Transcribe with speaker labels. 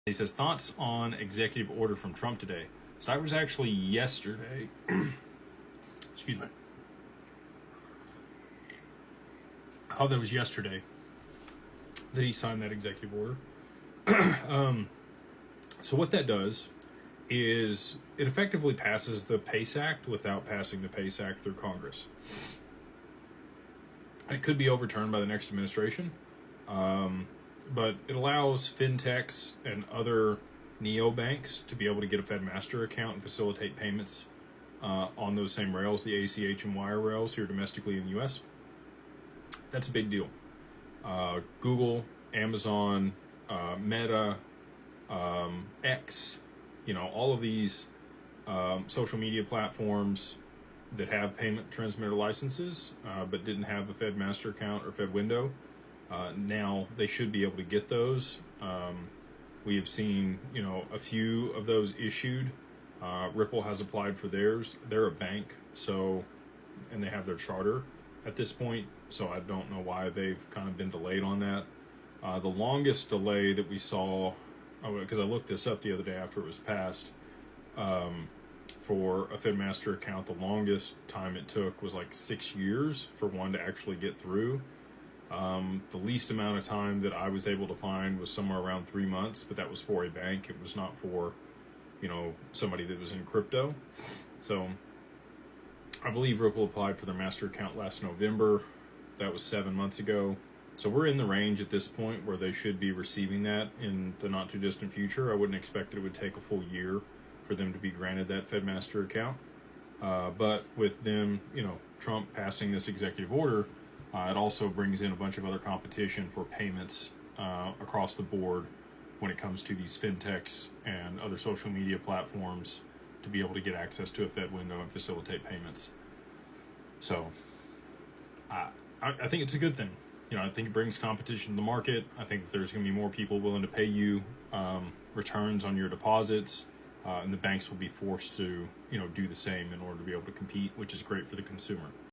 Speaker 1: He says, thoughts on executive order from Trump today. So that was actually yesterday. Excuse me. Oh, that was yesterday that he signed that executive order. So what that does is it effectively passes the PACE Act without passing the PACE Act through Congress. It could be overturned by the next administration. But it allows fintechs and other neobanks to be able to get a FedMaster account and facilitate payments on those same rails, the ACH and wire rails here domestically in the U.S. That's a big deal. Google, Amazon, Meta, X, all of these social media platforms that have payment transmitter licenses but didn't have a FedMaster account or FedWindow. Now they should be able to get those. We have seen, a few of those issued. Ripple has applied for theirs. They're a bank, and they have their charter at this point. So I don't know why they've kind of been delayed on that. The longest delay that we saw, because I looked this up the other day after it was passed, for a FedMaster account, the longest time it took was like 6 years for one to actually get through. The least amount of time that I was able to find was somewhere around 3 months, but that was for a bank. It was not for, somebody that was in crypto. So I believe Ripple applied for their master account last November. That was 7 months ago. So we're in the range at this point where they should be receiving that in the not too distant future. I wouldn't expect that it would take a full year for them to be granted that FedMaster account. But with them, Trump passing this executive order, it also brings in a bunch of other competition for payments across the board when it comes to these fintechs and other social media platforms to be able to get access to a Fed window and facilitate payments. So I think it's a good thing. I think it brings competition to the market. I think that there's going to be more people willing to pay you returns on your deposits, and the banks will be forced to do the same in order to be able to compete, which is great for the consumer.